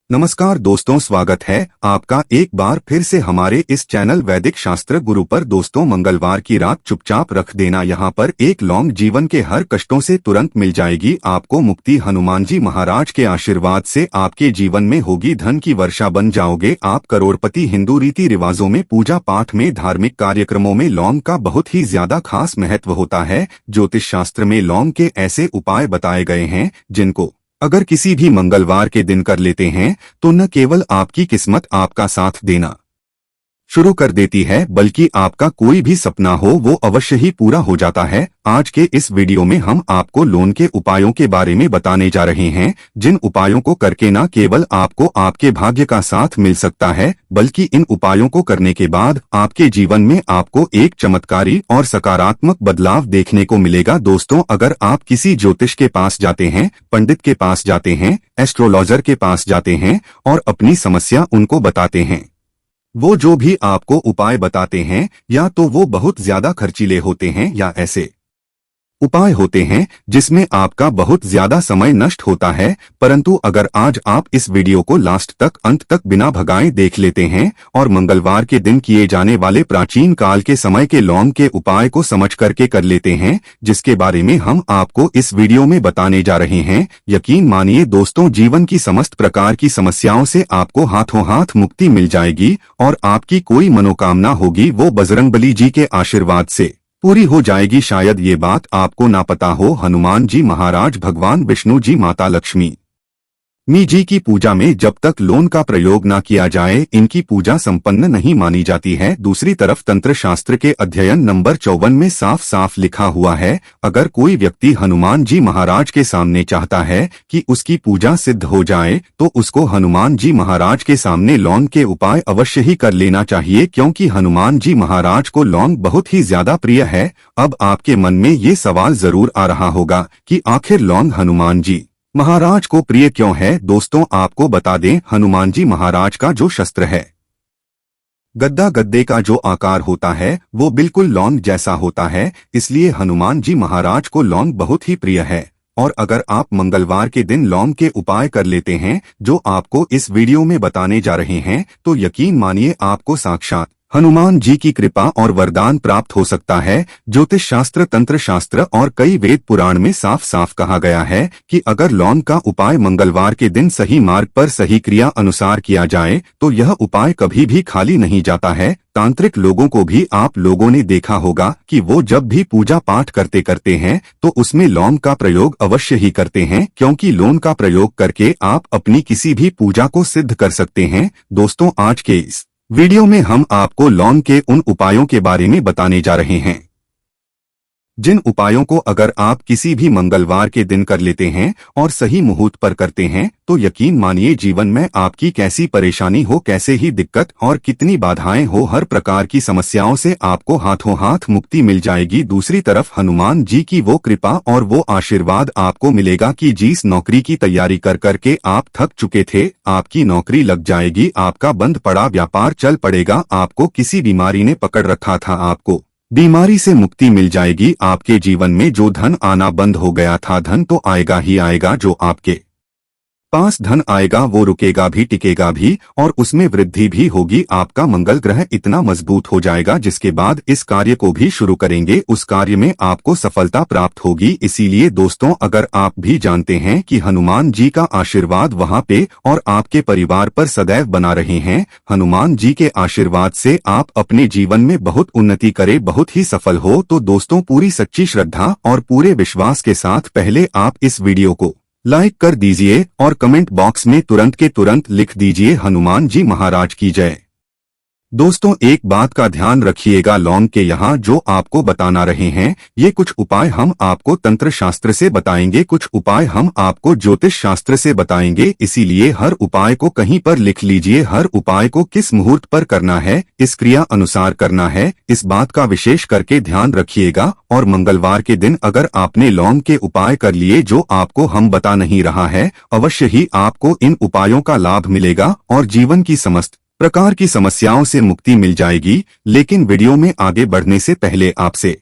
नमस्कार दोस्तों, स्वागत है आपका एक बार फिर से हमारे इस चैनल वैदिक शास्त्र गुरु पर। दोस्तों, मंगलवार की रात चुपचाप रख देना यहाँ पर एक लौंग जीवन के हर कष्टों से तुरंत मिल जाएगी आपको मुक्ति। हनुमान जी महाराज के आशीर्वाद से आपके जीवन में होगी धन की वर्षा, बन जाओगे आप करोड़पति। हिंदू रीति रिवाजों में, पूजा पाठ में, धार्मिक कार्यक्रमों में लौंग का बहुत ही ज्यादा खास महत्व होता है। ज्योतिष शास्त्र में लौंग के ऐसे उपाय बताए गए हैं जिनको अगर किसी भी मंगलवार के दिन कर लेते हैं तो न केवल आपकी किस्मत आपका साथ देना शुरू कर देती है, बल्कि आपका कोई भी सपना हो वो अवश्य ही पूरा हो जाता है। आज के इस वीडियो में हम आपको लोन के उपायों के बारे में बताने जा रहे हैं, जिन उपायों को करके न केवल आपको आपके भाग्य का साथ मिल सकता है, बल्कि इन उपायों को करने के बाद आपके जीवन में आपको एक चमत्कारी और सकारात्मक बदलाव देखने को मिलेगा। दोस्तों, अगर आप किसी ज्योतिष के पास जाते हैं, पंडित के पास जाते हैं, एस्ट्रोलॉजर के पास जाते हैं और अपनी समस्या उनको बताते हैं, वो जो भी आपको उपाय बताते हैं या तो वो बहुत ज्यादा खर्चीले होते हैं या ऐसे उपाय होते हैं जिसमें आपका बहुत ज्यादा समय नष्ट होता है। परंतु अगर आज आप इस वीडियो को लास्ट तक, अंत तक बिना भगाए देख लेते हैं और मंगलवार के दिन किए जाने वाले प्राचीन काल के समय के लौंग के उपाय को समझ करके कर लेते हैं, जिसके बारे में हम आपको इस वीडियो में बताने जा रहे हैं, यकीन मानिए दोस्तों, जीवन की समस्त प्रकार की समस्याओं से आपको हाथों हाथ मुक्ति मिल जाएगी और आपकी कोई मनोकामना होगी वो बजरंगबली जी के आशीर्वाद से पूरी हो जाएगी। शायद ये बात आपको ना पता हो, हनुमान जी महाराज, भगवान विष्णु जी, माता लक्ष्मी जी की पूजा में जब तक लोन का प्रयोग ना किया जाए इनकी पूजा संपन्न नहीं मानी जाती है। दूसरी तरफ तंत्र शास्त्र के अध्ययन नंबर 54 में साफ साफ लिखा हुआ है, अगर कोई व्यक्ति हनुमान जी महाराज के सामने चाहता है कि उसकी पूजा सिद्ध हो जाए तो उसको हनुमान जी महाराज के सामने लौंग के उपाय अवश्य ही कर लेना चाहिए, क्योंकि हनुमान जी महाराज को लौंग बहुत ही ज्यादा प्रिय है। अब आपके मन में ये सवाल जरूर आ रहा होगा कि आखिर लौंग हनुमान जी महाराज को प्रिय क्यों है। दोस्तों, आपको बता दें, हनुमान जी महाराज का जो शस्त्र है गद्दा, गद्दे का जो आकार होता है वो बिल्कुल लौंग जैसा होता है, इसलिए हनुमान जी महाराज को लौंग बहुत ही प्रिय है। और अगर आप मंगलवार के दिन लौंग के उपाय कर लेते हैं जो आपको इस वीडियो में बताने जा रहे हैं, तो यकीन मानिए आपको साक्षात हनुमान जी की कृपा और वरदान प्राप्त हो सकता है। ज्योतिष शास्त्र, तंत्र शास्त्र और कई वेद पुराण में साफ साफ कहा गया है कि अगर लौंग का उपाय मंगलवार के दिन सही मार्ग पर, सही क्रिया अनुसार किया जाए तो यह उपाय कभी भी खाली नहीं जाता है। तांत्रिक लोगों को भी आप लोगों ने देखा होगा कि वो जब भी पूजा पाठ करते हैं तो उसमें लौंग का प्रयोग अवश्य ही करते हैं, क्योंकि लौंग का प्रयोग करके आप अपनी किसी भी पूजा को सिद्ध कर सकते हैं। दोस्तों, आज के इस वीडियो में हम आपको लौंग के उन उपायों के बारे में बताने जा रहे हैं जिन उपायों को अगर आप किसी भी मंगलवार के दिन कर लेते हैं और सही मुहूर्त पर करते हैं तो यकीन मानिए जीवन में आपकी कैसी परेशानी हो, कैसे ही दिक्कत और कितनी बाधाएं हो, हर प्रकार की समस्याओं से आपको हाथों हाथ मुक्ति मिल जाएगी। दूसरी तरफ हनुमान जी की वो कृपा और वो आशीर्वाद आपको मिलेगा कि जिस नौकरी की तैयारी कर करके आप थक चुके थे, आपकी नौकरी लग जाएगी, आपका बंद पड़ा व्यापार चल पड़ेगा, आपको किसी बीमारी ने पकड़ रखा था, आपको बीमारी से मुक्ति मिल जाएगी। आपके जीवन में जो धन आना बंद हो गया था, धन तो आएगा ही आएगा, जो आपके पास धन आएगा वो रुकेगा भी, टिकेगा भी और उसमें वृद्धि भी होगी। आपका मंगल ग्रह इतना मजबूत हो जाएगा जिसके बाद इस कार्य को भी शुरू करेंगे, उस कार्य में आपको सफलता प्राप्त होगी। इसीलिए दोस्तों, अगर आप भी जानते हैं कि हनुमान जी का आशीर्वाद वहां पे और आपके परिवार पर सदैव बना रहे हैं, हनुमान जी के आशीर्वाद से आप अपने जीवन में बहुत उन्नति करें, बहुत ही सफल हो, तो दोस्तों पूरी सच्ची श्रद्धा और पूरे विश्वास के साथ पहले आप इस वीडियो को लाइक कर दीजिए और कमेंट बॉक्स में तुरंत के तुरंत लिख दीजिए, हनुमान जी महाराज की जय। दोस्तों, एक बात का ध्यान रखिएगा, लौंग के यहाँ जो आपको बताना रहे हैं ये कुछ उपाय हम आपको तंत्र शास्त्र से बताएंगे, कुछ उपाय हम आपको ज्योतिष शास्त्र से बताएंगे, इसीलिए हर उपाय को कहीं पर लिख लीजिए, हर उपाय को किस मुहूर्त पर करना है, इस क्रिया अनुसार करना है, इस बात का विशेष करके ध्यान रखिएगा। और मंगलवार के दिन अगर आपने लौंग के उपाय कर लिए जो आपको हम बता नहीं रहा है, अवश्य ही आपको इन उपायों का लाभ मिलेगा और जीवन की समस्त प्रकार की समस्याओं से मुक्ति मिल जाएगी। लेकिन वीडियो में आगे बढ़ने से पहले आपसे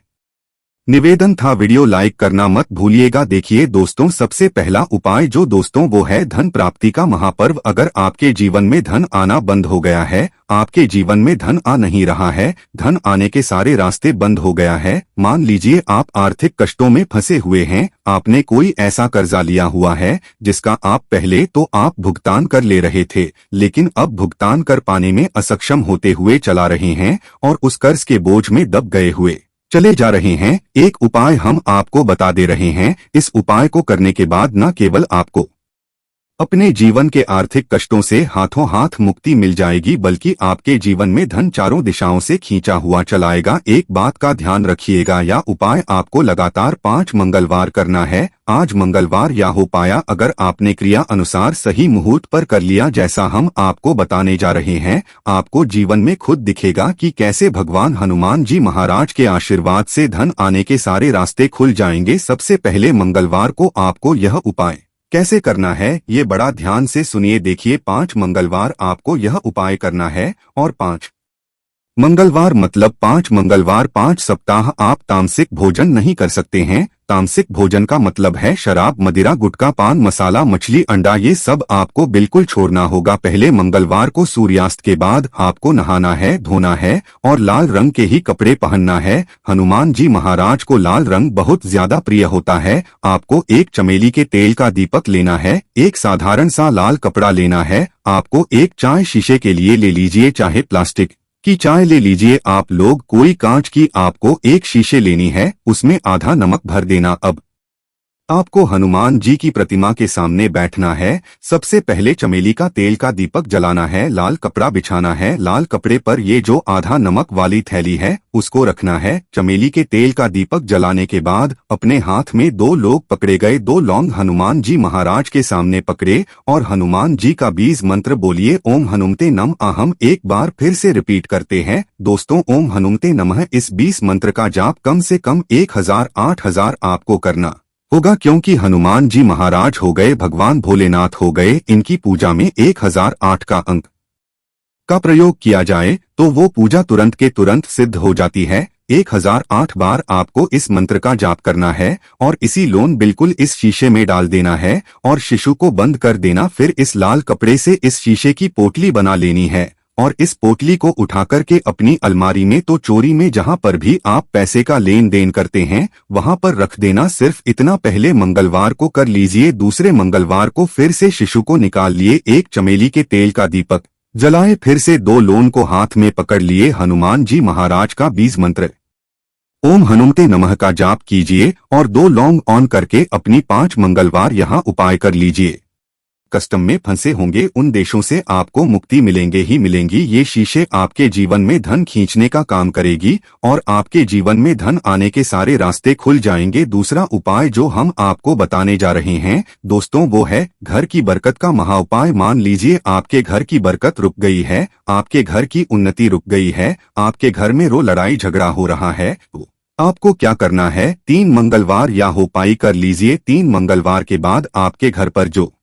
निवेदन था, वीडियो लाइक करना मत भूलिएगा। देखिए दोस्तों, सबसे पहला उपाय जो दोस्तों वो है धन प्राप्ति का महापर्व। अगर आपके जीवन में धन आना बंद हो गया है, आपके जीवन में धन आ नहीं रहा है, धन आने के सारे रास्ते बंद हो गया है, मान लीजिए आप आर्थिक कष्टों में फंसे हुए हैं, आपने कोई ऐसा कर्जा लिया हुआ है जिसका आप पहले तो आप भुगतान कर ले रहे थे, लेकिन अब भुगतान कर पाने में असक्षम होते हुए चला रहे हैं और उस कर्ज के बोझ में दब गए हुए चले जा रहे हैं। एक उपाय हम आपको बता दे रहे हैं। इस उपाय को करने के बाद न केवल आपको अपने जीवन के आर्थिक कष्टों से हाथों हाथ मुक्ति मिल जाएगी, बल्कि आपके जीवन में धन चारों दिशाओं से खींचा हुआ चलाएगा। एक बात का ध्यान रखिएगा, यह उपाय आपको लगातार 5 मंगलवार करना है। आज मंगलवार या हो पाया, अगर आपने क्रिया अनुसार सही मुहूर्त पर कर लिया जैसा हम आपको बताने जा रहे हैं, आपको जीवन में खुद दिखेगा कि कैसे भगवान हनुमान जी महाराज के आशीर्वाद से धन आने के सारे रास्ते खुल जाएंगे। सबसे पहले मंगलवार को आपको यह उपाय कैसे करना है, ये बड़ा ध्यान से सुनिए। देखिए, 5 मंगलवार आपको यह उपाय करना है और 5 मंगलवार मतलब 5 मंगलवार 5 सप्ताह आप तामसिक भोजन नहीं कर सकते हैं। तामसिक भोजन का मतलब है शराब, मदिरा, गुटखा, पान मसाला, मछली, अंडा, ये सब आपको बिल्कुल छोड़ना होगा। पहले मंगलवार को सूर्यास्त के बाद आपको नहाना है, धोना है और लाल रंग के ही कपड़े पहनना है। हनुमान जी महाराज को लाल रंग बहुत ज्यादा प्रिय होता है। आपको एक चमेली के तेल का दीपक लेना है, एक साधारण सा लाल कपड़ा लेना है। आपको एक चाय शीशे के लिए ले लीजिए, चाहे प्लास्टिक की चाय ले लीजिए आप लोग, कोई कांच की आपको एक शीशे लेनी है, उसमें आधा नमक भर देना। अब आपको हनुमान जी की प्रतिमा के सामने बैठना है। सबसे पहले चमेली का तेल का दीपक जलाना है, लाल कपड़ा बिछाना है, लाल कपड़े पर ये जो आधा नमक वाली थैली है उसको रखना है। चमेली के तेल का दीपक जलाने के बाद अपने हाथ में 2 लोग पकड़े गए 2 लौंग हनुमान जी महाराज के सामने पकड़े और हनुमान जी का 20 मंत्र बोलिए, ओम हनुमते नमः। हम एक बार फिर से रिपीट करते हैं दोस्तों, ओम हनुमते नमः। इस 20 मंत्र का जाप कम से कम 1000-8000 आपको करना होगा, क्योंकि हनुमान जी महाराज हो गए भगवान भोलेनाथ हो गए। इनकी पूजा में 1008 का अंक का प्रयोग किया जाए तो वो पूजा तुरंत के तुरंत सिद्ध हो जाती है। 1008 बार आपको इस मंत्र का जाप करना है और इसी लोन बिल्कुल इस शीशे में डाल देना है और शिशु को बंद कर देना। फिर इस लाल कपड़े से इस शीशे की पोटली बना लेनी है और इस पोटली को उठाकर के अपनी अलमारी में तो चोरी में जहां पर भी आप पैसे का लेन देन करते हैं वहां पर रख देना। सिर्फ इतना पहले मंगलवार को कर लीजिए। दूसरे मंगलवार को फिर से शिशु को निकाल लिए, एक चमेली के तेल का दीपक जलाए, फिर से 2 लोन को हाथ में पकड़ लिए, हनुमान जी महाराज का 20 मंत्र ओम हनुमते नमः का जाप कीजिए और 2 लौंग ऑन करके अपनी 5 मंगलवार यहाँ उपाय कर लीजिए। कष्ट में फंसे होंगे उन देशों से आपको मुक्ति मिलेंगे ही मिलेंगी। ये शीशे आपके जीवन में धन खींचने का काम करेगी और आपके जीवन में धन आने के सारे रास्ते खुल जाएंगे। दूसरा उपाय जो हम आपको बताने जा रहे हैं दोस्तों वो है घर की बरकत का महा उपाय। मान लीजिए आपके घर की बरकत रुक गई है, आपके घर की उन्नति रुक गई है, आपके घर में लड़ाई झगड़ा हो रहा है, तो आपको क्या करना है, 3 मंगलवार या हो पाई कर लीजिए। 3 मंगलवार के बाद आपके घर पर जो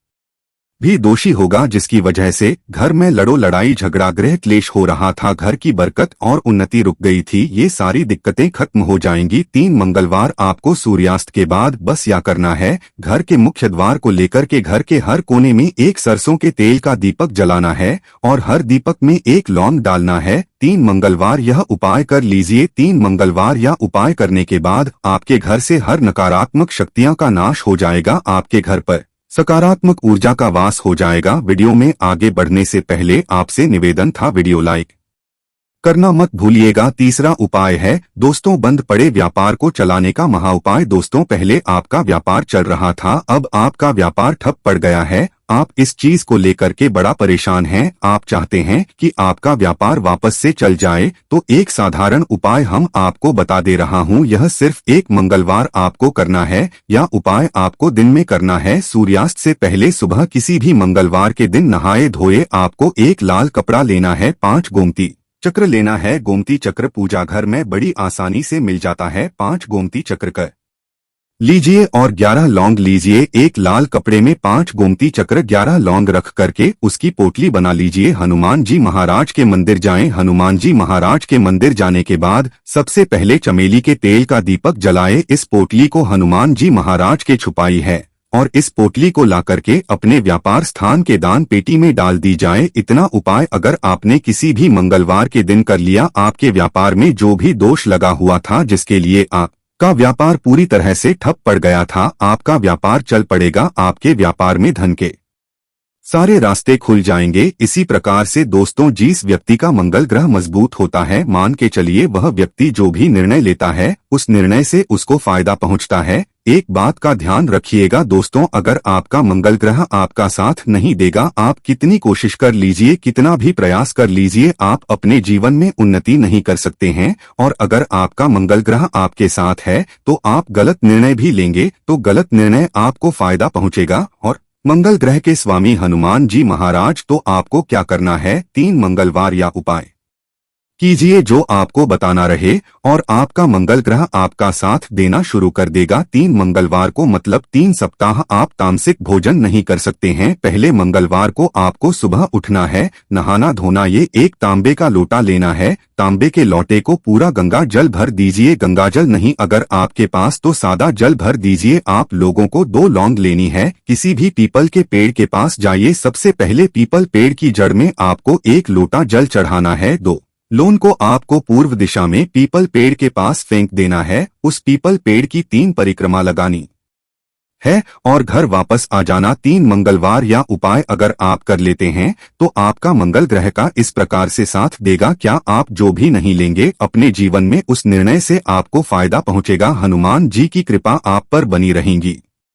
भी दोषी होगा जिसकी वजह से घर में लड़ाई झगड़ा गृह क्लेश हो रहा था, घर की बरकत और उन्नति रुक गई थी, ये सारी दिक्कतें खत्म हो जाएंगी। 3 मंगलवार आपको सूर्यास्त के बाद बस या करना है, घर के मुख्य द्वार को लेकर के घर के हर कोने में एक सरसों के तेल का दीपक जलाना है और हर दीपक में एक लौंग डालना है। 3 मंगलवार यह उपाय कर लीजिए। 3 मंगलवार यह उपाय करने के बाद आपके घर से हर नकारात्मक शक्तियां का नाश हो जाएगा, आपके घर पर सकारात्मक ऊर्जा का वास हो जाएगा। वीडियो में आगे बढ़ने से पहले आपसे निवेदन था, वीडियो लाइक करना मत भूलिएगा। तीसरा उपाय है दोस्तों बंद पड़े व्यापार को चलाने का महा उपाय। दोस्तों पहले आपका व्यापार चल रहा था, अब आपका व्यापार ठप पड़ गया है, आप इस चीज को लेकर के बड़ा परेशान हैं, आप चाहते हैं कि आपका व्यापार वापस से चल जाए, तो एक साधारण उपाय हम आपको बता दे रहा हूं। यह सिर्फ 1 मंगलवार आपको करना है। यह उपाय आपको दिन में करना है, सूर्यास्त से पहले सुबह किसी भी मंगलवार के दिन नहाए धोए आपको एक लाल कपड़ा लेना है, 5 गोमती चक्र लेना है। गोमती चक्र पूजा घर में बड़ी आसानी से मिल जाता है। 5 गोमती चक्र का लीजिए और 11 लौंग लीजिए। एक लाल कपड़े में 5 गोमती चक्र 11 लौंग रख करके उसकी पोटली बना लीजिए। हनुमान जी महाराज के मंदिर जाएं। हनुमान जी महाराज के मंदिर जाने के बाद सबसे पहले चमेली के तेल का दीपक जलाए। इस पोटली को हनुमान जी महाराज के छुपाई है और इस पोटली को ला करके अपने व्यापार स्थान के दान पेटी में डाल दी जाए। इतना उपाय अगर आपने किसी भी मंगलवार के दिन कर लिया, आपके व्यापार में जो भी दोष लगा हुआ था, जिसके लिए आपका व्यापार पूरी तरह से ठप पड़ गया था, आपका व्यापार चल पड़ेगा। आपके व्यापार में धन के सारे रास्ते खुल जाएंगे। इसी प्रकार से दोस्तों, जिस व्यक्ति का मंगल ग्रह मजबूत होता है, मान के चलिए वह व्यक्ति जो भी निर्णय लेता है उस निर्णय से उसको फायदा पहुंचता है। एक बात का ध्यान रखिएगा दोस्तों, अगर आपका मंगल ग्रह आपका साथ नहीं देगा, आप कितनी कोशिश कर लीजिए, कितना भी प्रयास कर लीजिए, आप अपने जीवन में उन्नति नहीं कर सकते हैं। और अगर आपका मंगल ग्रह आपके साथ है तो आप गलत निर्णय भी लेंगे तो गलत निर्णय आपको फायदा पहुंचेगा। और मंगल ग्रह के स्वामी हनुमान जी महाराज, तो आपको क्या करना है, 3 मंगलवार या उपाय कीजिए जो आपको बताना रहे और आपका मंगल ग्रह आपका साथ देना शुरू कर देगा। 3 मंगलवार को मतलब 3 सप्ताह आप तामसिक भोजन नहीं कर सकते हैं। पहले मंगलवार को आपको सुबह उठना है, नहाना धोना, ये एक तांबे का लोटा लेना है। तांबे के लोटे को पूरा गंगा जल भर दीजिए। गंगा जल नहीं, अगर आपके पास तो सादा जल भर दीजिए। आप लोगों को 2 लौंग लेनी है। किसी भी पीपल के पेड़ के पास जाइए। सबसे पहले पीपल पेड़ की जड़ में आपको 1 लोटा जल चढ़ाना है। 2 लौंग को आपको पूर्व दिशा में पीपल पेड़ के पास फेंक देना है। उस पीपल पेड़ की 3 परिक्रमा लगानी है और घर वापस आ जाना। 3 मंगलवार या उपाय अगर आप कर लेते हैं तो आपका मंगल ग्रह का इस प्रकार से साथ देगा। क्या आप जो भी नहीं लेंगे अपने जीवन में, उस निर्णय से आपको फायदा पहुंचेगा। हनुमान जी की कृपा आप पर बनी रहेगी।